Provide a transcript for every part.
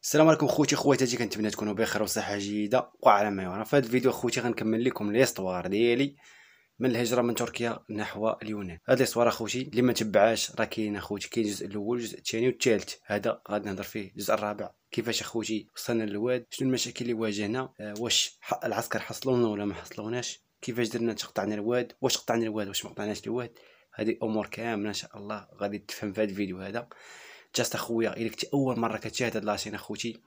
السلام عليكم خوتي خواتاتي، كنتمنى تكونوا بخير وصحه جيده وعلى ما يرام. في هذا الفيديو خوتي غنكمل لكم ليستوار ديالي من الهجره من تركيا نحو اليونان. هذا ليستوار اخوتي اللي ما تبعاش راه كاين اخوتي، كاين الجزء الاول الجزء الثاني والثالث، هذا غادي نهضر فيه الجزء الرابع. كيفاش اخوتي وصلنا للواد، شنو المشاكل اللي واجهنا، واش العسكر حصلونا ولا ما حصلوناش، كيفاش درنا تقطعنا الواد، واش قطعنا الواد واش ما قطعناش الواد. هذه امور كامله ان شاء الله غادي تفهم في هذا الفيديو هذا. جاست اخويا الا كنتي اول مره كتشاهد هاد لاشين اخوتي،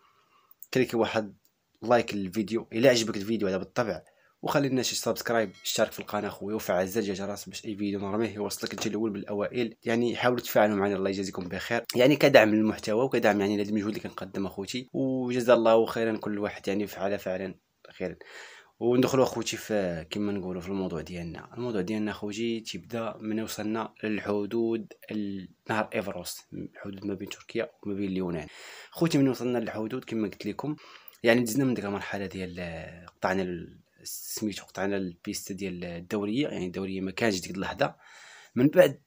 كليكي واحد لايك للفيديو الا عجبك الفيديو هذا بالطبع، وخلي لنا شي سبسكرايب، اشترك في القناه خويا وفعل زر الجرس باش اي فيديو نرميه يوصلك انت الاول بالاوائل. يعني حاولوا تفاعلوا معنا، الله يجازيكم بخير، يعني كدعم للمحتوى وكدعم يعني لهذا المجهود اللي كنقدم اخوتي، وجزا الله خيرا كل واحد يعني فعل فعلا خيرا. وندخلوا اخوتي في كما نقولوا في الموضوع ديالنا. الموضوع ديالنا اخوتي تيبدا من وصلنا للحدود نهر ايفروست، الحدود ما بين تركيا وما بين اليونان. خوتي من وصلنا للحدود كما قلت لكم، يعني دزنا من ديك المرحله ديال قطعنا سميتو، قطعنا البيست ديال الدوريه، يعني الدوريه ما كانش ديك اللحظه. من بعد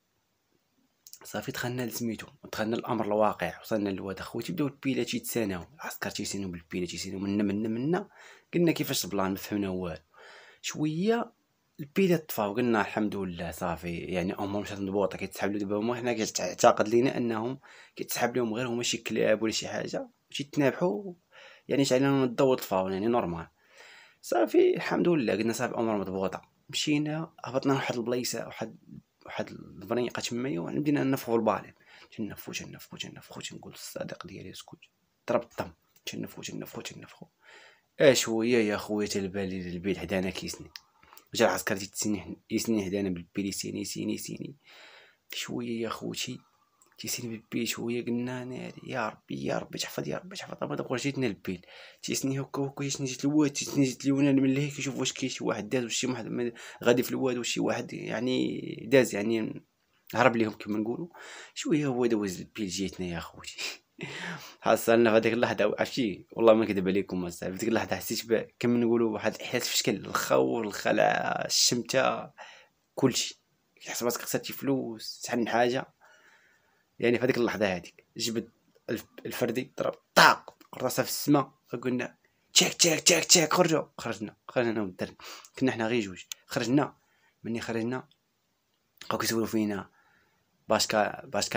صافي دخلنا لسميتو، دخلنا الامر الواقع، وصلنا للواد اخوتي، بداو البيلات يتساناو، العسكر تيسيناو بالبيلات، تيسيناو منا. قلنا كيفاش البلان، ما فهمنا والو. شويه البيلات طفاو، قلنا الحمد لله صافي، يعني امور مشات مضبوطه. كيتسحب له دابا هما، حنا كيعتقد لينا انهم كيتسحب لهم غير هما شي كلاب ولا شي حاجه تيتنابحوا، يعني شعل لهم الضوء طفاو، يعني نورمال. صافي الحمد لله، قلنا صافي الامور مضبوطه. مشينا هبطنا لواحد البلايصه، واحد البريقه تمايا، وبدينا ننفخوا البالين. تنفخوا تنقول الصديق ديالي اسكت، ضرب الطم. تنفخوا شويه يا خويا، البال البيت حدانا كيسني. جا العسكر يسني حدانا بالبيل، يسيني شويه يا خوتي، تيسيني بالبيل شويه. قلنا ناري يا ربي تحفظ، يا ربي تحفظ. ما دابا جيتنا البيل، تيسني هكا تيسني جيت الواد، تيسني جيت اليونان، من لهيه كيشوف واش كاين شي واحد داز، واش شي واحد غادي في الواد، واش شي واحد يعني داز، يعني هرب ليهم كما نقولوا. شويه هو دوز البيل، جيتنا يا خوتي. حصلنا في هذيك اللحظه، عرفتي والله ما كذب عليكم، في ديك اللحظه حسيت كما نقولوا واحد الاحساس في شكل الخوف، الخلع، الشمته، كلشي. كيحس راسك خسرتي فلوس، شحال حاجه. يعني في هذيك اللحظه هذيك جبد الفردي، ضرب طاق راسها في السماء. قلنا تشيك خرجنا انا والدرب. كنا حنا غير جوج. مني خرجنا بقاو كيسولوا فينا باش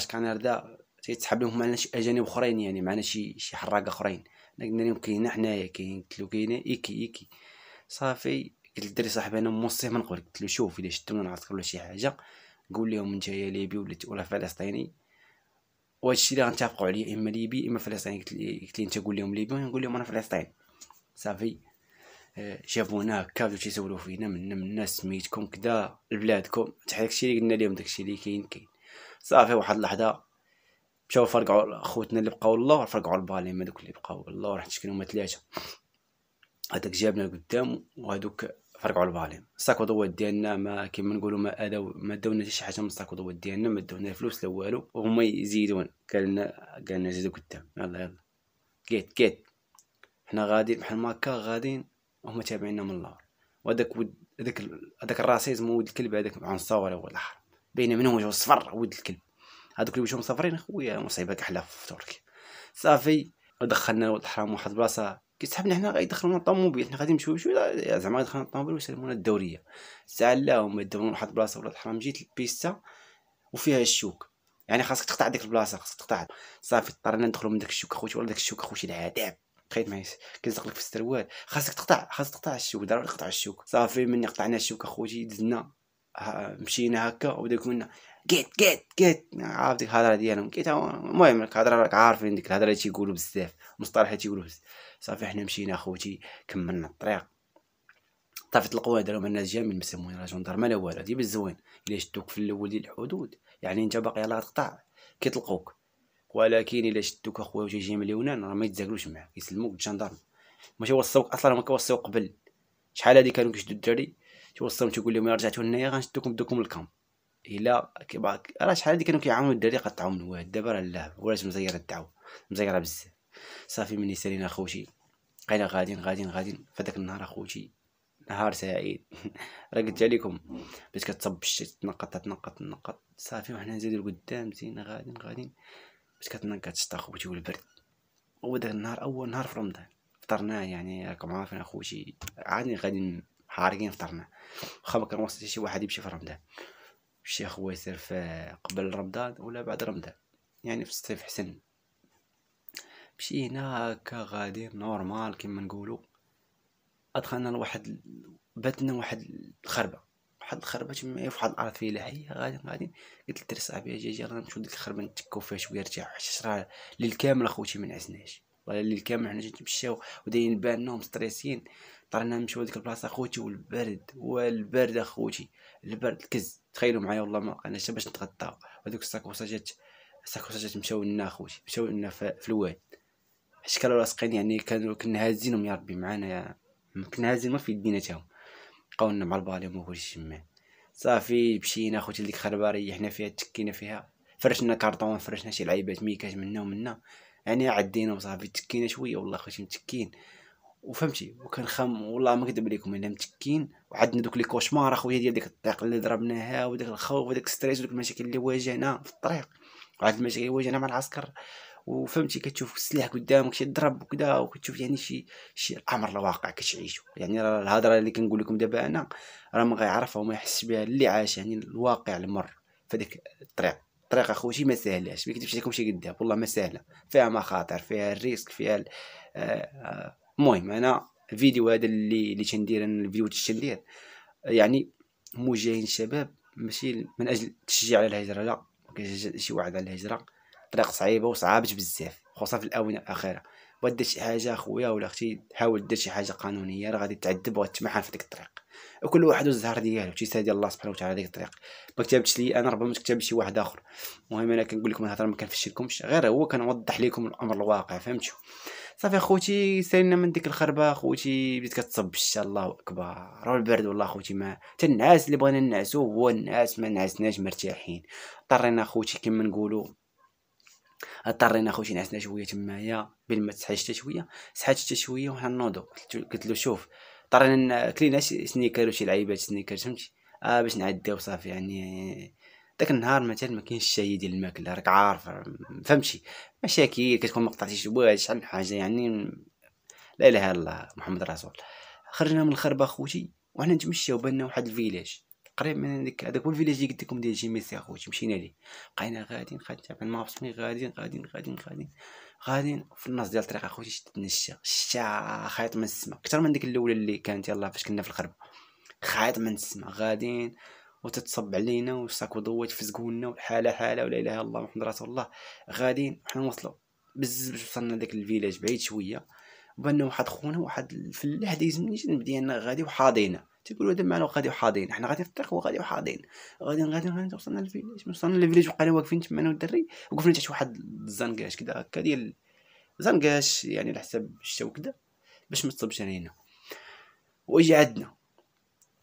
كنردا تيتسحب لهم معنا شي اجانب اخرين، يعني معنا شي حراقه اخرين. قلنا لهم كاينه حنايا، قلت له كاينه ايكي. صافي قلت للدري صاحبي انا موصيه من قبل، قلت له شوف الا شدونا العسكر ولا شي حاجه قول لهم نتايا ليبي ولا فلسطيني، وهادشي اللي غنتفقوا عليه، اما ليبي اما فلسطيني. قلت لي انت قول لهم ليبي ونقول لهم انا فلسطيني. صافي شافونا هكا بداو تيسولوا فينا من الناس سميتكم كدا لبلادكم، حتى داكشي اللي قلنا لهم، داكشي اللي كاين. صافي واحد اللحظه مشاو فرقعوا خوتنا اللي بقاو اللور، فرقعوا البالين. ما دوك اللي بقاو اللور حيت كانوا هما ثلاثه، هذاك جابنا لقدام وهذوك فرقعوا البالين. الساك ودوات ديالنا ما كيما نقولوا ما داونا حتى شي حاجه من الساك ودوات ديالنا، ما داونا فلوس لا والو، وهما يزيدون. قالنا زيدوا قدام، يلا كيت حنا غاديين بحال ما هكا غاديين، وهما تابعيننا من اللور. وهذاك هذاك الراسيز مو ولد الكلب، هذاك عنصري هو الاحر، باينه منهم وجهه صفر ولد الكلب. هذوك اللي وجههم صفرين خويا مصيبه كحله في تركيا. صافي ودخلنا ولد الحرام واحد البلاصه، كيسحبنا حنا غيدخلونا الطوموبيل، حنا غادي نمشيو زعما غيدخلونا الطوموبيل ويسلمونا الدوريه. ساعه لا هما داونا لواحد البلاصه ولد الحرام، جيت البيستا وفيها الشوك، يعني خاصك تقطع ديك البلاصه، خاصك تقطع. صافي اضطرينا ندخلوا من داك الشوك اخوتي، ولا داك الشوك اخوتي العذاب، بقيت معايا كيلصق لك في السروال، خاصك تقطع الشوك، ضروري تقطع الشوك. صافي مني قطعنا الشوك اخوتي دزنا مشينا هكا، وبداو يقولنا كيت عارف ديك الهضره ديالهم كيت. المهم الهضره راك عارفين، ديك الهضره اللي تيقولوا بزاف، مصطلحات تيقولوا بزاف. صافي حنا مشينا اخوتي، كملنا الطريق. صافي طلقونا داروا الناس جامين، ما سمونا لا جندرمه لا والو. هادي بالزوين الا شدوك في الاول ديال الحدود، يعني انت باقي يلاه تقطع كيطلقوك. ولكن الا شدوك اخويا وتيجي من اليونان راه ما يتزاكلوش معاك، يسلموك الجندرم. ماشي وصوك اصلا، هما كيوصيو قبل. شحال هادي كانوا كيشدوا الدراري توصلهم تيقول لهم الا رجعتوا لهنايا غنشدوكم بدوكم الكام. الا راه شحال هادي كانوا كيعاونوا الدراري يقطعوا من الواد. دابا راه لا، ولات مزيره الدعوه، مزيره بزاف. صافي مني سالينا اخوتي، بقينا غاديين فداك النهار اخوتي، نهار سعيد. راه قلت عليكم بدات كتصب الشتا، تنقط. صافي وحنا نزيدو لقدام، زينا غاديين بدات كتنقط الشتا اخوتي والبرد. وداك النهار اول نهار في رمضان فطرناه، يعني راكم عارفين اخوتي عادي غادي حارقين فطرناه، واخا ما كان وصل شي واحد يمشي في رمضان. مشى خويا يسير في قبل رمضان ولا بعد رمضان، يعني في الصيف حسن. مشينا هكا غادي نورمال كيما نقولوا، ادخلنا لواحد باتنا واحد الخربه تما في واحد الارض فيه لحيه غادي. قلت لدري صاحبي اجي راه نمشيو لديك الخربه نتكاو فيها شويه نرتاحو، حيت راه الليل كامل اخوتي ما نعسناش، والله الليل كامل حنا نتمشاو ودايرين بالنا ومستريسين. طرنا نمشيو لديك البلاصه اخوتي والبرد اخوتي، البرد الكز. تخيلوا معايا والله ما لقيناش حتى باش نتغطاو، ودوك الساكوساجات مشاو لنا اخوتي، مشاو لنا في الواد، حيت كانوا لاصقين، يعني كنا هازينهم يا ربي معانا، كنا هازين ما في يدينا تاهم، بقاولنا مع الباليم وكلشي تما. صافي مشينا اخوتي لديك الخربه ريحنا فيها تكينا فيها، فرشنا كارطون، فرشنا شي لعيبات ميكات منا ومنا، يعني عدينا وصافي تكينا شويه والله اخوتي متكين. وفهمتي وكان خام والله ما كذب عليكم الا متكين. وعندنا دوك لي كوشمار اخويا ديال ديك الطريق اللي ضربناها، وداك الخوف وداك ستريس وداك المشاكل اللي واجهنا في الطريق، وهاد المشاكل اللي واجهنا مع العسكر. وفهمتي كتشوف السلاح قدامك تضرب وكذا، وكتشوف يعني شي امر الواقع كتعيشو. يعني راه الهضره اللي كنقول لكم دابا انا راه ما غيعرفها وما يحسش بها اللي عاش يعني الواقع المر فديك الطريق اخوتي ما ساهلاش، ما كنتمشي لكم شي قدام والله ما ساهله، فيها مخاطر، فيها الريسك، فيها المهم انا الفيديو هذا اللي تندير، انا الفيديو تندير يعني موجهين الشباب، ماشي من اجل التشجيع على الهجره، لا كنشجع شي واحد على الهجره. طريق صعيبه وصعابت بزاف خصوصا في الاونه الاخيره. بغيت دير شي حاجه اخويا ولا اختي حاول دير شي حاجه قانونيه، راه غادي تعذب وغتمحن في ديك الطريق، وكل واحد والزهر ديالو تيسالي ديال الله سبحانه وتعالى ديك الطريق. ما كتبتش لي انا ربما تكتب شي واحد اخر. المهم انا كنقول لكم الهضره ما كنفشلكمش، غير هو كنوضح لكم الامر الواقع فهمتوا. صافي اخوتي سالينا من ديك الخربه اخوتي، بديت كتصب الشتا الله اكبر والبرد والله اخوتي ما حتى النعاس اللي بغينا نعسو هو النعاس ما نعسناش مرتاحين. اضطرينا اخوتي كما نقولوا اضطرينا اخوتي نعسنا شويه تمايا بين ما تسحاج حتى شويه، سحات حتى شويه وحنا نوضو. قلت له شوف اضطرينا كلينا شي سنيكر وشي لعيبات سنيكر فهمتي باش نعديو صافي. يعني داك النهار مثلا ما كاينش الشاي ديال الماكله راك عارف فهمتي، مشاكل كتكون ما قطعتيش الواج شحال من حاجه يعني لا اله الا الله محمد رسول. خرجنا من الخربه اخوتي وحنا نتمشاو بان واحد الفيلاج قريب من هذاك هو الفيلاج اللي قلت لكم ديال جيميسي اخوتي، مشينا ليه. بقينا غاديين تابعين مابسمي غاديين في النص ديال الطريق اخوتي شدنا الشتا خايط من السما اكثر من ديك الاولى اللي كانت يلاه فاش كنا في الخربه، خايط من السما غاديين وتتصب علينا والساكو ضوات فزقونا والحاله حاله ولا اله الا الله محمد رسول الله. غاديين حنا نوصلوا بزز باش وصلنا لذاك الفيلاج بعيد شويه، وبان واحد خونا واحد الفلاح دايز من الجنب ديالنا غادي وحاضينا، تيقولوا هذا مالو غادي وحاضين، حنا غادي في الطريق وغادي وحاضين غادي وصلنا للفيلاج. وصلنا للفيلاج وبقينا واقفين تما انا والدري، وقفنا تحت واحد الزنقاش كذا هكا ديال زنقاش يعني على حساب الشتا وكذا باش ما تصبش علينا. ويجي عندنا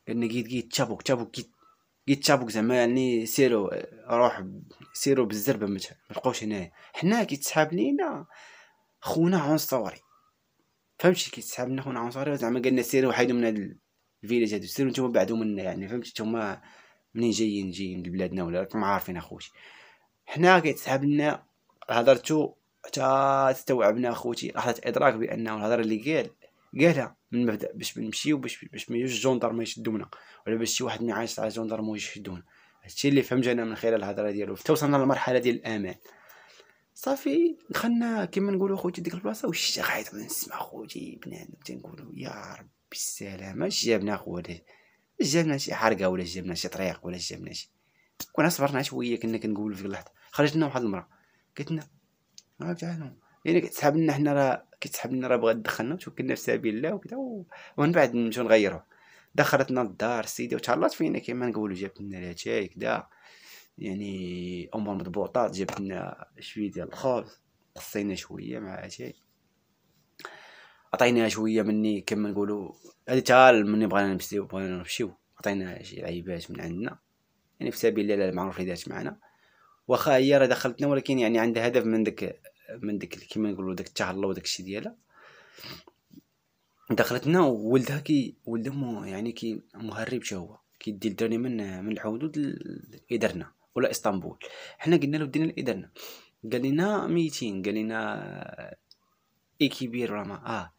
قالنا قيت تشابوك زعما يعني سيروا روح سيروا بالزربه ما تبقاوش هنايا. حنا كيتسحاب لينا خونا عنصري فهمتي، كيتسحاب لنا خونا عنصري زعما قالنا سيروا حيدوا من هذا الفيلاج هادو، سيروا نتوما بعدوا منا يعني فهمتي، نتوما منين جايين لبلادنا ولا راكم عارفين اخوتي. حنا كيتسحاب لنا هضرتو حتى استوعبنا اخوتي لحظه ادراك بانه الهضره اللي قالها من مبدا باش نمشيو باش ما يجوش الجندرم يشدونا، ولا باش شي واحد ما يعايش على الجندرم يشدونا. هادشي اللي فهمت انا من خلال الهضره ديالو حتى وصلنا للمرحله ديال الامان. صافي دخلنا كيما نقولوا خوتي ديك البلاصه والشتا خايط من السما خوتي بنادم تنقولوا يا ربي السلامه اش جابنا خويا، اش جابنا شي حرقه ولا جابنا شي طريق ولا جابنا شي. كنا صبرنا شويه كنا كنقولوا في اللحظه خرجنا واحد المراه قالت لنا تعالوا يعني كتسحب لنا حنا راه بغات تدخلنا وتوكلنا في سبيل الله وكذا ومن بعد نمشيو نغيروها. دخلتنا الدار السيده وتهلاط فينا كيما نقولوا، جابت لنا الاتاي كذا يعني امور مضبوطات، جابت لنا شويه ديال الخبز قصينا شويه مع اتاي عطيناها شويه مني كما نقولوا هذه تال مني بغينا نمشيو عطيناها شي لعيبات من عندنا يعني في سبيل الله المعروف اللي دارت معنا. واخا هي راه دخلتنا ولكن يعني عندها هدف من داك كيما نقولوا داك التهلا وداك الشيء ديالها. دخلتنا وولدها ولد يعني مهرب حتى هو كيدي الدرني من الحدود لإدرنا ولا اسطنبول. حنا قلنا له دينا لإدرنا قال لنا 200 قال لنا اي كبير ولا ما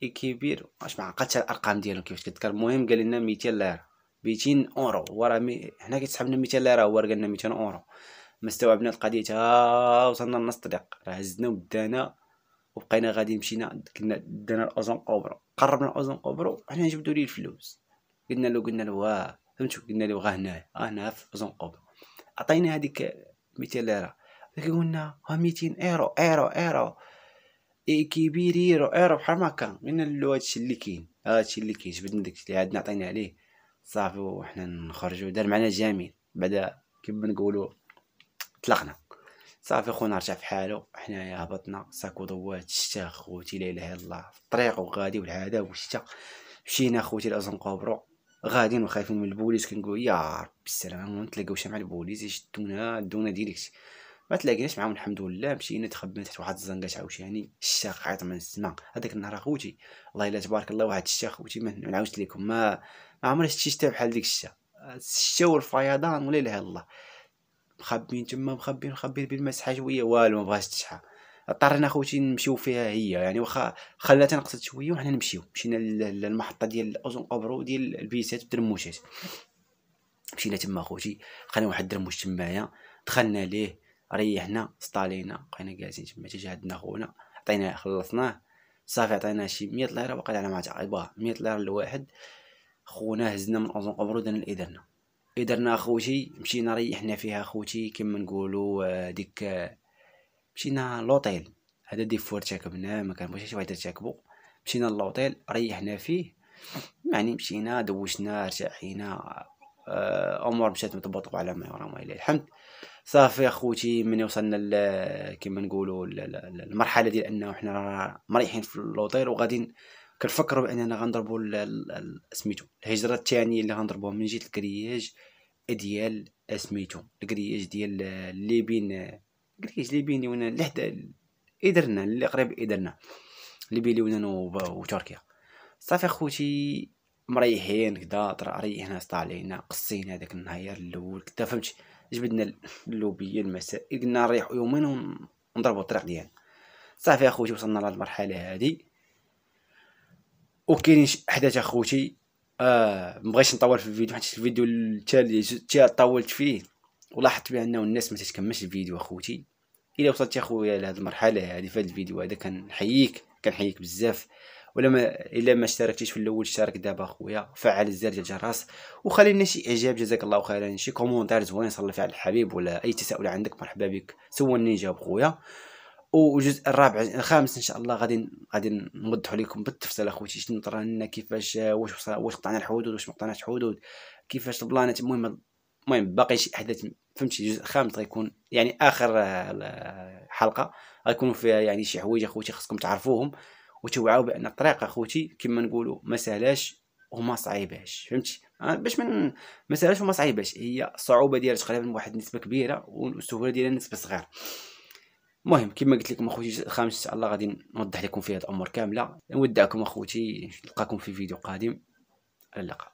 اي كبير، واش ما عقلتش الارقام ديالهم كيفاش كتذكر. المهم قال لنا 200 ليره 200 اورو، وراه حنا كيتسحب لنا 200 ليره، هو قال لنا 200 اورو. ما استوعبنا القضيه تا وصلنا لنص الطريق، راه هزنا ودانا وبقينا غادي. مشينا كنا دانا الاوزون قبرو، قربنا الاوزون قبرو، حنا نجبدوا ليه الفلوس. قلنا له فهمتوا، قلنا له هنا في اوزون قبرو. عطينا هذيك 200 ليره، كيقول لنا 200 ايرو اي كبير ايرو بحال ما كان. قلنا له هادشي اللي كاين، جبدنا داكشي اللي عندنا عطينا عليه صافي، وحنا نخرجوا. دار معنا جميل بعدا كيما نقولوا طلقنا صافي. خونا رجع في حالو، حنايا هبطنا ساكو دوات الشتا خوتي، لا اله الا الله، في الطريق وغادي والعاده والشتا. مشينا خوتي لاوزون قبرو، غاديين وخايفين من البوليس، كنقول يا ربي السلامه ما نتلاقاوش مع البوليس يشدونا دونا ديريكت. ما تلاقيناش معاهم الحمد لله. مشينا تخبينا تحت واحد الزنقه عاوتاني، الشتا قايط من السما. هذاك النهار اخوتي الله الا تبارك الله، واحد الشتا خوتي ما نعاودش لكم، ما عمري شتي شتا بحال ديك الشتا والفيضان ولا اله الا الله. مخبين تما، مخبين بالمسحه شويه والو، ما بغاش تشحى. اضطرينا خوتي نمشيو فيها هي، يعني واخا خلاتها نقصت شويه وحنا نمشيو. مشينا للمحطه ديال اوزون قبرو ديال البيسات والدرموشات. مشينا تما خوتي، لقينا واحد الدرموش تمايا، دخلنا ليه، ريحنا، سطالينا، بقينا جالسين تما. جا عندنا خونا عطيناه، خلصناه صافي. عطيناه شي 100 ليره باقي على ما تعيبها، 100 ليره لواحد. خونا هزنا من اوزون قبرو درنا الادرنا. درنا اخوتي، مشينا ريحنا فيها اخوتي كيما نقولوا ديك. مشينا لوطيل، هذا دي فور تركبناه، ما كنبغيش شي واحد تركبو. مشينا لوطيل ريحنا فيه، يعني مشينا دوشنا ارتاحينا، امور مشات مضبوطه على ما يرام ولله الحمد. صافي اخوتي من وصلنا كيما نقولوا المرحله ديال انه حنا مريحين في لوطيل وغاديين كنفكروا باننا غنضربوا سميتو الهجره الثانيه اللي غنضربوها من جهه الكرياج ديال سميتو الكرياج ديال الليبين، كرياج ليبيني وين لحد ادرنا اللي قريب ادرنا اللي بين لبنان وتركيا. صافي اخوتي مريحين كدا، ريحنا سطالينا، قصينا هذاك النهار الاول كدا فهمتي. جبدنا اللوبيه المساء، قلنا نريحوا يومين ونضربوا الطريق ديالنا. صافي اخوتي وصلنا لهاد المرحله هذه، وكاينين احداث اخوتي. مبغيتش نطول في الفيديو، حيت الفيديو التالي طولت فيه ولاحظت بانه الناس ما تتكملش الفيديو اخوتي. الا وصلت اخويا لهاد المرحله هذه في هذا الفيديو هذا كنحييك بزاف. الا ما اشتركتيش في الاول اشترك دابا اخويا، فعل الزر ديال الجرس، وخلي لنا شي اعجاب جزاك الله خيرا، شي كومونتير زوين صلي فيه على الحبيب، ولا اي تساؤل عندك مرحبا بك سولني نجاوب خويا. والجزء الخامس ان شاء الله غادي نوضحوا لكم بالتفصيل اخوتي شنو طرا لنا، كيفاش واش قطعنا الحدود واش ما قطعناش الحدود، كيفاش البلانات. المهم باقي شي احداث فهمتي. الجزء الخامس غيكون يعني اخر حلقه، غيكونوا فيها يعني شي حوايج اخوتي خصكم تعرفوهم وتوعوا بان الطريق اخوتي كما نقولوا ما سهلاش وما صعيباش فهمتي. باش ما سهلاش وما صعيباش، هي الصعوبه ديالها تقريبا واحد النسبه كبيره والسهوله ديالها نسبه صغيره. المهم كما قلت لكم اخوتي الخامس ان شاء الله غادي نوضح لكم فيه هاد الامور كامله. نودعكم اخوتي، نلقاكم في فيديو قادم، على اللقاء.